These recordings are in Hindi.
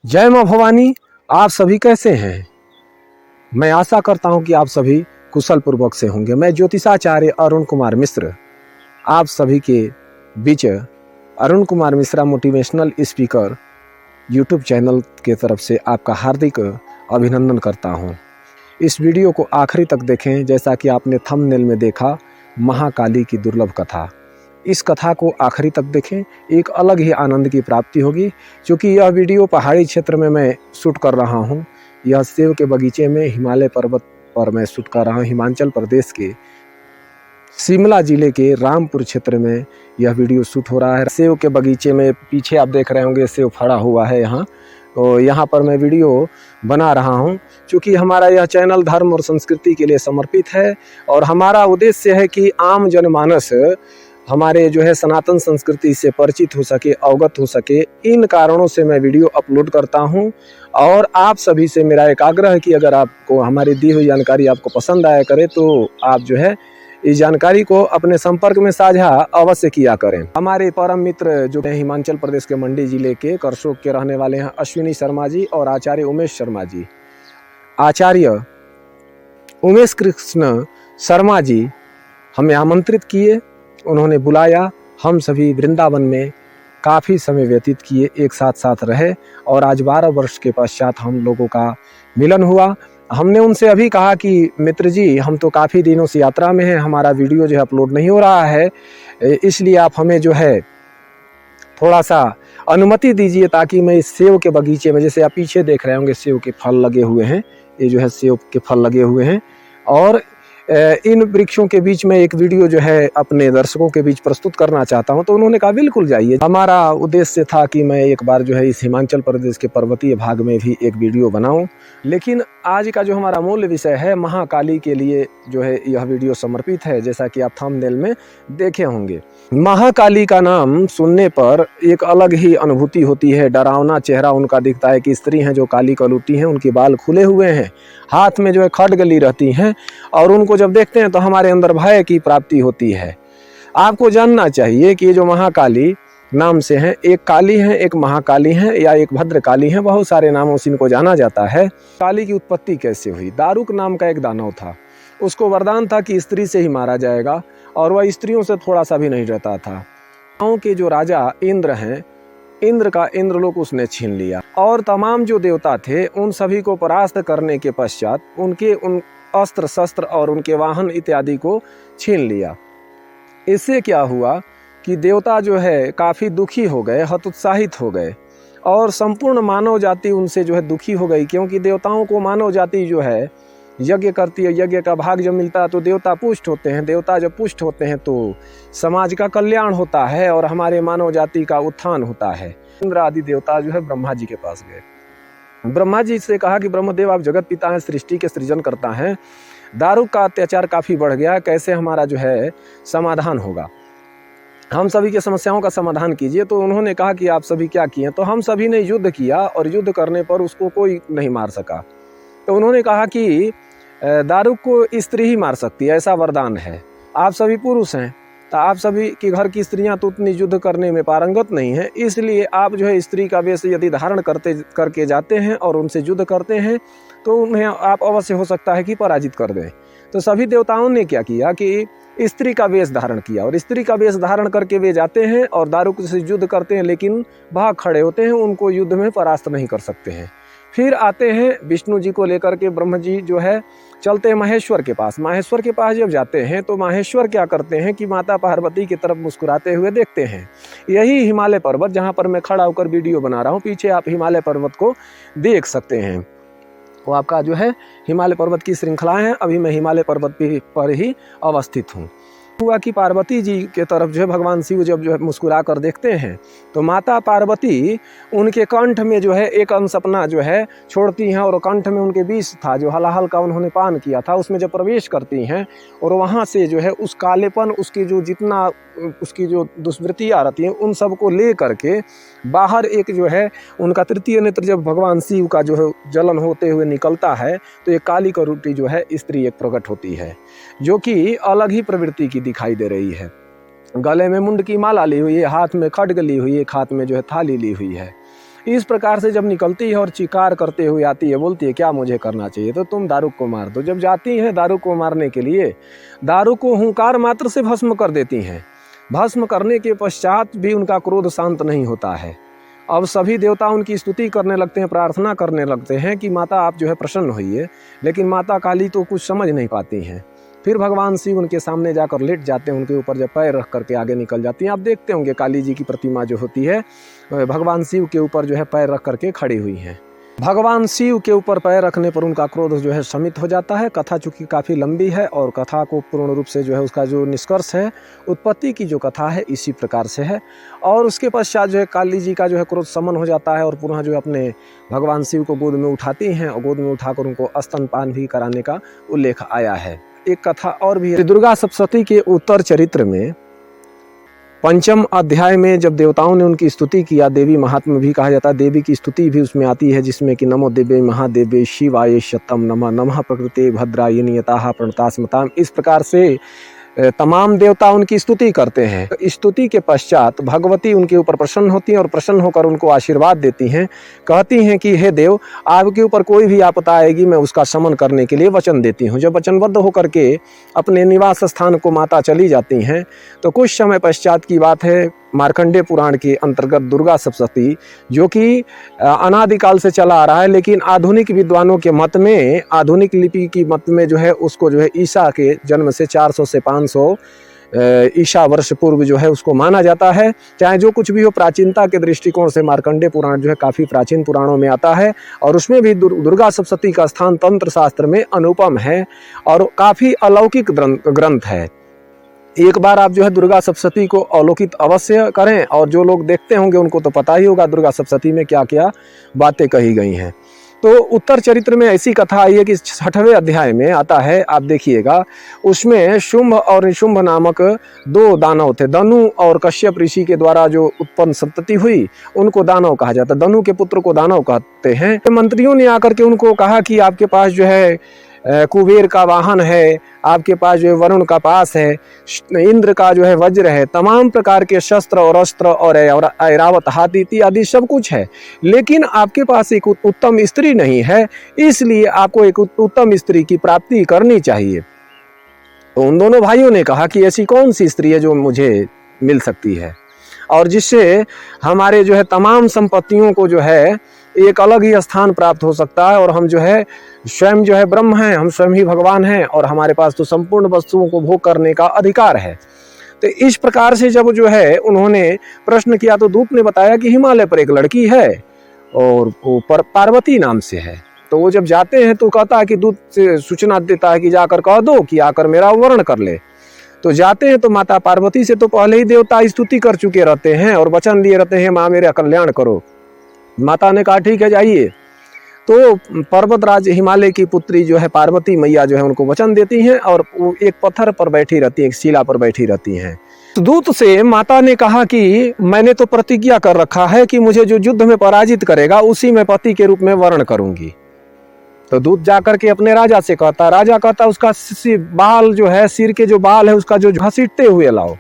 जय माँ भवानी। आप सभी कैसे हैं? मैं आशा करता हूं कि आप सभी कुशल पूर्वक से होंगे। मैं ज्योतिषाचार्य अरुण कुमार मिश्र आप सभी के बीच Arun Kumar Mishra motivational speaker YouTube channel के तरफ से आपका हार्दिक अभिनंदन करता हूं। इस वीडियो को आखिरी तक देखें। जैसा कि आपने थंबनेल में देखा, महाकाली की दुर्लभ कथा, इस कथा को आखिरी तक देखें, एक अलग ही आनंद की प्राप्ति होगी। क्योंकि यह वीडियो पहाड़ी क्षेत्र में मैं शूट कर रहा हूं। यह सेव के बगीचे में हिमालय पर्वत पर मैं शूट कर रहा हूं। हिमाचल प्रदेश के शिमला जिले के रामपुर क्षेत्र में यह वीडियो शूट हो रहा है। सेव के बगीचे में पीछे आप देख रहे होंगे सेव फड़ा हुआ है यहाँ। तो यहाँ पर मैं वीडियो बना रहा हूँ क्योंकि हमारा यह चैनल धर्म और संस्कृति के लिए समर्पित है और हमारा उद्देश्य है कि आम जनमानस हमारे सनातन संस्कृति से परिचित हो सके, अवगत हो सके। इन कारणों से मैं वीडियो अपलोड करता हूं और आप सभी से मेरा एक आग्रह है कि अगर आपको हमारी दी हुई जानकारी आपको पसंद आया करे तो आप इस जानकारी को अपने संपर्क में साझा अवश्य किया करें। हमारे परम मित्र जो है हिमाचल प्रदेश के मंडी जिले के करसोग के रहने वाले हैं अश्विनी शर्मा जी और आचार्य उमेश शर्मा जी। आचार्य उमेश कृष्ण शर्मा जी हमें आमंत्रित किए, उन्होंने बुलाया। हम सभी वृंदावन में काफ़ी समय व्यतीत किए, एक साथ रहे और आज 12 वर्ष के पश्चात हम लोगों का मिलन हुआ। हमने उनसे अभी कहा कि मित्र जी, हम तो काफ़ी दिनों से यात्रा में हैं, हमारा वीडियो अपलोड नहीं हो रहा है, इसलिए आप हमें थोड़ा सा अनुमति दीजिए ताकि मैं इस सेव के बगीचे में, जैसे आप पीछे देख रहे होंगे सेव के फल लगे हुए हैं, ये सेव के फल लगे हुए हैं और इन वृक्षों के बीच में एक वीडियो अपने दर्शकों के बीच प्रस्तुत करना चाहता हूं। तो उन्होंने कहा बिल्कुल जाइए। हमारा उद्देश्य था कि मैं एक बार इस हिमाचल प्रदेश के पर्वतीय भाग में भी एक वीडियो बनाऊं, लेकिन आज का जो हमारा मूल विषय है महाकाली के लिए यह वीडियो समर्पित है। जैसा कि आप थंबनेल में देखे होंगे, महाकाली का नाम सुनने पर एक अलग ही अनुभूति होती है। डरावना चेहरा उनका दिखता है कि स्त्री हैं जो काली कलूटी हैं, उनके बाल खुले हुए हैं, हाथ में खड्गली रहती हैं और उनको जब देखते हैं तो हमारे अंदर भय की प्राप्ति होती है। आपको जानना चाहिए कि जो महाकाली नाम से हैं, एक काली हैं, एक महाकाली हैं या एक भद्रकाली हैं, बहुत सारे नामों से इनको जाना जाता है। काली की उत्पत्ति कैसे हुई? दारुक नाम का एक दानव था, उसको वरदान था कि स्त्री से ही मारा जाएगा और वह स्त्रियों से थोड़ा सा भी नहीं डरता था। गाँव के जो राजा इंद्र हैं, इंद्र का इंद्रलोक उसने छीन लिया और तमाम जो देवता थे उन सभी को परास्त करने के पश्चात उनके उन अस्त्र शस्त्र और उनके वाहन इत्यादि को छीन लिया। इससे क्या हुआ कि देवता काफ़ी दुखी हो गए, हतोत्साहित हो गए और संपूर्ण मानव जाति उनसे दुखी हो गई। क्योंकि देवताओं को मानव जाति यज्ञ करती है, यज्ञ का भाग जब मिलता है तो देवता पुष्ट होते हैं। देवता जब पुष्ट होते हैं तो समाज का कल्याण होता है और हमारे मानव जाति का उत्थान होता है। इंद्र आदि देवता ब्रह्मा जी के पास गए। ब्रह्मा जी से कहा कि ब्रह्मदेव, आप जगत पिता हैं, सृष्टि के सृजन करता है, दारू का अत्याचार काफ़ी बढ़ गया, कैसे हमारा समाधान होगा, हम सभी की समस्याओं का समाधान कीजिए। तो उन्होंने कहा कि आप सभी क्या किए? तो हम सभी ने युद्ध किया और युद्ध करने पर उसको कोई नहीं मार सका। तो उन्होंने कहा कि दारू को स्त्री ही मार सकती है, ऐसा वरदान है। आप सभी पुरुष हैं, तो आप सभी के घर की स्त्रियां तो उतनी युद्ध करने में पारंगत नहीं है, इसलिए आप स्त्री का वेश यदि धारण करके जाते हैं और उनसे युद्ध करते हैं तो उन्हें आप अवश्य हो सकता है कि पराजित कर दें। तो सभी देवताओं ने क्या किया कि स्त्री का वेश धारण किया और स्त्री का वेश धारण करके वे जाते हैं और दारू से युद्ध करते हैं, लेकिन भाग खड़े होते हैं, उनको युद्ध में परास्त नहीं कर सकते हैं। फिर आते हैं विष्णु जी को लेकर के, ब्रह्म जी चलते हैं महेश्वर के पास। महेश्वर के पास जब जाते हैं तो महेश्वर क्या करते हैं कि माता पार्वती की तरफ मुस्कुराते हुए देखते हैं। यही हिमालय पर्वत जहाँ पर मैं खड़ा होकर वीडियो बना रहा हूँ, पीछे आप हिमालय पर्वत को देख सकते हैं। वो आपका हिमालय पर्वत की श्रृंखला है। अभी मैं हिमालय पर्वत पर ही अवस्थित हूँ। हुआ कि पार्वती जी के तरफ भगवान शिव जब मुस्कुरा कर देखते हैं तो माता पार्वती उनके कंठ में एक अंश अपना छोड़ती हैं और कंठ में उनके विष था जो हलाहल का उन्होंने पान किया था, उसमें जब प्रवेश करती हैं और वहाँ से उस कालेपन, उसकी जितना उसकी दुष्वृत्तियाँ रहती हैं उन सब को ले करके बाहर एक उनका तृतीय नेत्र जब भगवान शिव का जलन होते हुए निकलता है तो एक काली करूटी स्त्री एक प्रकट होती है, जो कि अलग ही प्रवृत्ति की दिखाई दे रही है। गले में मुंड की माला ली हुई है, हाथ में खड्ग ली हुई है, एक हाथ में थाली ली हुई है। इस प्रकार से जब निकलती है और चिकार करते हुए आती है, बोलती है क्या मुझे करना चाहिए, तो तुम दारुक को मार दो। जब जाती हैं दारुक को मारने के लिए, दारुक को हुंकार मात्र से भस्म कर देती हैं। भस्म करने के पश्चात भी उनका क्रोध शांत नहीं होता है। अब सभी देवता उनकी स्तुति करने लगते हैं, प्रार्थना करने लगते हैं कि माता आप जो है प्रसन्न होइए, लेकिन माता काली तो कुछ समझ नहीं पाती हैं। फिर भगवान शिव उनके सामने जाकर लेट जाते हैं, उनके ऊपर जब पैर रख करके आगे निकल जाती हैं। आप देखते होंगे काली जी की प्रतिमा जो होती है भगवान शिव के ऊपर जो है पैर रख करके खड़ी हुई हैं। भगवान शिव के ऊपर पैर रखने पर उनका क्रोध जो है शमित हो जाता है। कथा चूँकि काफ़ी लंबी है और कथा को पूर्ण रूप से जो है उसका जो निष्कर्ष है, उत्पत्ति की जो कथा है इसी प्रकार से है। और उसके पश्चात जो है काली जी का जो है क्रोध शमन हो जाता है और पुनः जो है अपने भगवान शिव को गोद में उठाती हैं और गोद में उठाकर उनको स्तनपान भी कराने का उल्लेख आया है। एक कथा और भी है, दुर्गा सप्तशती के उत्तर चरित्र में 5वें अध्याय में जब देवताओं ने उनकी स्तुति किया, देवी महात्म्य भी कहा जाता है, देवी की स्तुति भी उसमें आती है, जिसमें कि नमो देवे महादेवे शिवाय शतम नमः, नमः प्रकृते भद्राय नियताः प्रणतास्मताम्। इस प्रकार से तमाम देवता उनकी स्तुति करते हैं। स्तुति के पश्चात भगवती उनके ऊपर प्रसन्न होती हैं और प्रसन्न होकर उनको आशीर्वाद देती हैं। कहती हैं कि हे देव, आपके ऊपर कोई भी आपदा आएगी मैं उसका शमन करने के लिए वचन देती हूँ। जब वचनबद्ध होकर के अपने निवास स्थान को माता चली जाती हैं तो कुछ समय पश्चात की बात है, मार्कंडेय पुराण के अंतर्गत दुर्गा सप्तशती, जो कि अनादिकाल से चला आ रहा है, लेकिन आधुनिक विद्वानों के मत में, आधुनिक लिपि की मत में जो है उसको जो है ईसा के जन्म से 400 से 500 ईसा वर्ष पूर्व जो है उसको माना जाता है। चाहे जो कुछ भी हो, प्राचीनता के दृष्टिकोण से मार्कंडेय पुराण जो है काफ़ी प्राचीन पुराणों में आता है और उसमें भी दुर्गा सप्तशती का स्थान तंत्र शास्त्र में अनुपम है और काफ़ी अलौकिक ग्रंथ है। एक बार आप जो है दुर्गा सप्तशती को अवलोकित अवश्य करें और जो लोग देखते होंगे उनको तो पता ही होगा दुर्गा सप्तशती में क्या क्या बातें कही गई हैं। तो उत्तर चरित्र में ऐसी कथा आई है कि 6वें अध्याय में आता है, आप देखिएगा, उसमें शुंभ और निशुंभ नामक 2 दानव थे। दनु और कश्यप ऋषि के द्वारा जो उत्पन्न संतति हुई उनको दानव कहा जाता है। दनु के पुत्र को दानव कहते हैं। मंत्रियों ने आकर के उनको कहा कि आपके पास जो है कुबेर का वाहन है, आपके पास जो है वरुण का पास है, इंद्र का जो है वज्र है, तमाम प्रकार के शस्त्र और अस्त्र और ऐरावत हाथी इत्यादि सब कुछ है, लेकिन आपके पास एक उत्तम स्त्री नहीं है, इसलिए आपको एक उत्तम स्त्री की प्राप्ति करनी चाहिए। तो उन दोनों भाइयों ने कहा कि ऐसी कौन सी स्त्री है जो मुझे मिल सकती है और जिससे हमारे जो है तमाम संपत्तियों को जो है एक अलग ही स्थान प्राप्त हो सकता है और हम जो है स्वयं जो है ब्रह्म हैं, हम स्वयं ही भगवान हैं और हमारे पास तो संपूर्ण वस्तुओं को भोग करने का अधिकार है। तो इस प्रकार से जब जो है उन्होंने प्रश्न किया तो दूत ने बताया कि हिमालय पर एक लड़की है और वो पार्वती नाम से है। तो वो जब जाते हैं तो कहता है कि दूत से सूचना देता है कि जाकर कह दो कि आकर मेरा वर्ण कर ले। तो जाते हैं तो माता पार्वती से तो पहले ही देवता स्तुति कर चुके रहते हैं और वचन दिए रहते हैं, माँ मेरा कल्याण करो। माता ने कहा ठीक है जाइए। तो पर्वतराज हिमालय की पुत्री जो है पार्वती मैया जो है उनको वचन देती हैं और वो एक पत्थर पर बैठी रहती है, एक शिला पर बैठी रहती हैं। तो दूत से माता ने कहा कि मैंने तो प्रतिज्ञा कर रखा है कि मुझे जो युद्ध में पराजित करेगा उसी में पति के रूप में वर्ण करूंगी। तो दूत जाकर के अपने राजा से कहता, राजा कहता उसका बाल जो है, सिर के जो बाल है उसका जो घसीटते हुए लाओ।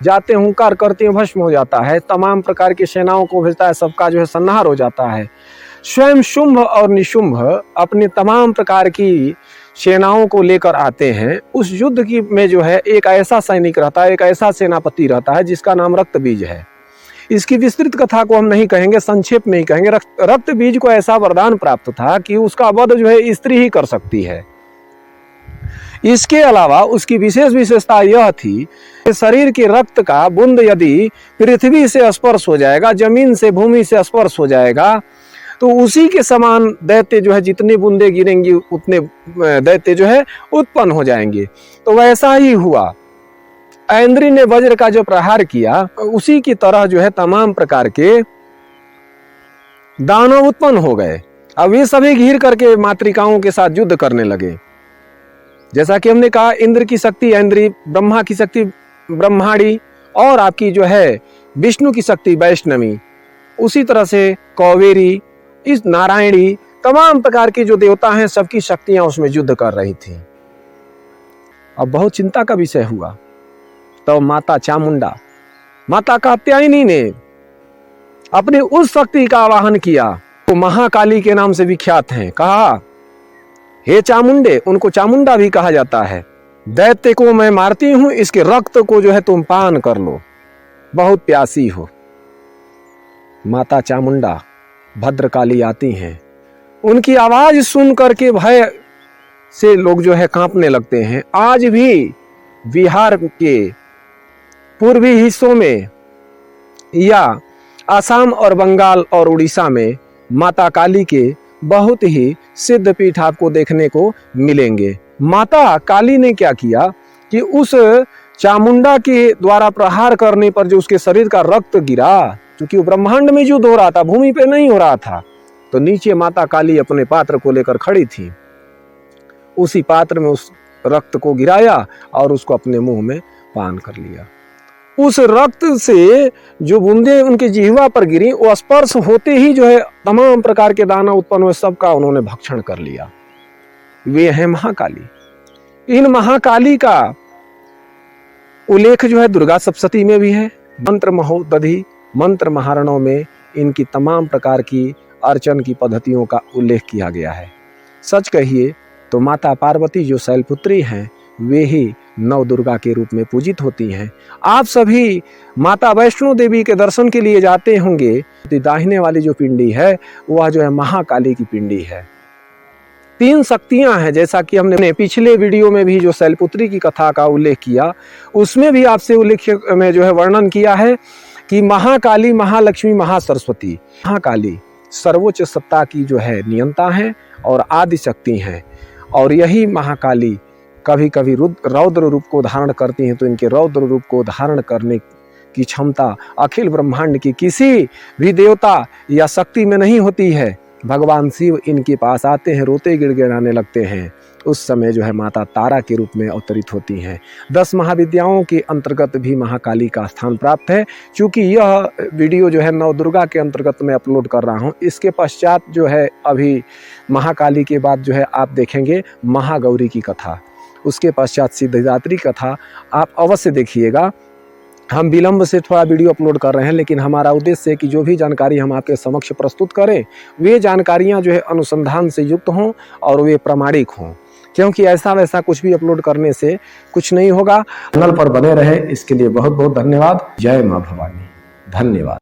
जाते हुंकार करते हुए भस्म हो जाता है, तमाम प्रकार की सेनाओं को भेजता है, सबका जो है संहार हो जाता है। स्वयं शुंभ और निशुंभ अपने तमाम प्रकार की सेनाओं को लेकर आते हैं। उस युद्ध की में जो है एक ऐसा सैनिक रहता है, एक ऐसा सेनापति रहता है जिसका नाम रक्तबीज है। इसकी विस्तृत कथा को हम नहीं कहेंगे, संक्षेप में ही कहेंगे। रक्तबीज को ऐसा वरदान प्राप्त था कि उसका वध जो है स्त्री ही कर सकती है। इसके अलावा उसकी विशेष विशेषता यह थी कि शरीर के रक्त का बूंद यदि पृथ्वी से स्पर्श हो जाएगा, जमीन से भूमि से स्पर्श हो जाएगा, तो उसी के समान दैत्य जो है जितनी बूंदे गिरेंगी उतने दैत्य जो है उत्पन्न हो जाएंगे। तो वैसा ही हुआ। ऐन्द्री ने वज्र का जो प्रहार किया उसी की तरह जो है तमाम प्रकार के दानव उत्पन्न हो गए। अब ये सभी घिर करके मातृकाओं के साथ युद्ध करने लगे। जैसा कि हमने कहा, इंद्र की शक्ति ऐन्द्री, ब्रह्मा की शक्ति ब्रह्माणी और आपकी जो है विष्णु की शक्ति वैष्णवी, उसी तरह से कौवेरी, इस नारायणी, तमाम प्रकार की जो देवता हैं सबकी शक्तियां उसमें युद्ध कर रही थी। अब बहुत चिंता का विषय हुआ। तो माता चामुंडा, माता कात्यायनी ने अपनी उस शक्ति का आवाहन किया। वो महाकाली के नाम से विख्यात हैं। कहा, हे चामुंडे, उनको चामुंडा भी कहा जाता है, दैत्य को मैं मारती हूं, इसके रक्त को जो है तुम पान कर लो, बहुत प्यासी हो। माता चामुंडा भद्रकाली आती हैं। उनकी आवाज सुन करके भय से लोग जो है कांपने लगते हैं। आज भी बिहार के पूर्वी हिस्सों में या असम और बंगाल और उड़ीसा में माता काली के बहुत ही सिद्ध पीठ आपको देखने को मिलेंगे। माता काली ने क्या किया कि उस चामुंडा के द्वारा प्रहार करने पर जो उसके शरीर का रक्त गिरा, क्योंकि वो ब्रह्मांड में युद्ध हो रहा था, भूमि पे नहीं हो रहा था, तो नीचे माता काली अपने पात्र को लेकर खड़ी थी। उसी पात्र में उस रक्त को गिराया और उसको अपने मुंह में पान कर लिया। उस रक्त से जो बूंदे उनके जिह्वा पर गिरी, वो स्पर्श होते ही जो है तमाम प्रकार के दाना उत्पन्न हुए, सबका उन्होंने भक्षण कर लिया। वे हैं महाकाली। इन महाकाली का उल्लेख जो है दुर्गा सप्तशती में भी है। मंत्र महोदधि, मंत्र महारणों में इनकी तमाम प्रकार की अर्चन की पद्धतियों का उल्लेख किया गया है। सच कहिए तो माता पार्वती जो शैलपुत्री हैं, वे ही नव दुर्गा के रूप में पूजित होती हैं। आप सभी माता वैष्णो देवी के दर्शन के लिए जाते होंगे, दाहिने वाली जो पिंडी है वह जो है महाकाली की पिंडी है। 3 शक्तियां हैं, जैसा कि हमने पिछले वीडियो में भी जो शैलपुत्री की कथा का उल्लेख किया, उसमें भी आपसे उल्लेख में जो है वर्णन किया है कि महाकाली, महालक्ष्मी, महासरस्वती। महाकाली सर्वोच्च सत्ता की जो है नियंता है और आदि शक्ति हैं, और यही महाकाली कभी कभी रौद्र रूप को धारण करती हैं। तो इनके रौद्र रूप को धारण करने की क्षमता अखिल ब्रह्मांड की किसी भी देवता या शक्ति में नहीं होती है। भगवान शिव इनके पास आते हैं, रोते गिड़गिड़ाने लगते हैं, उस समय जो है माता तारा के रूप में अवतरित होती हैं। 10 महाविद्याओं के अंतर्गत भी महाकाली का स्थान प्राप्त है। चूँकि यह वीडियो जो है नव दुर्गा के अंतर्गत मैं अपलोड कर रहा हूँ, इसके पश्चात जो है अभी महाकाली के बाद जो है आप देखेंगे महागौरी की कथा, उसके पश्चात सिद्धिदात्री कथा आप अवश्य देखिएगा। हम विलंब से थोड़ा वीडियो अपलोड कर रहे हैं, लेकिन हमारा उद्देश्य है कि जो भी जानकारी हम आपके समक्ष प्रस्तुत करें, वे जानकारियां जो है अनुसंधान से युक्त हों और वे प्रामाणिक हों, क्योंकि ऐसा वैसा कुछ भी अपलोड करने से कुछ नहीं होगा। चैनल पर बने रहे, इसके लिए बहुत बहुत धन्यवाद। जय मां भवानी। धन्यवाद।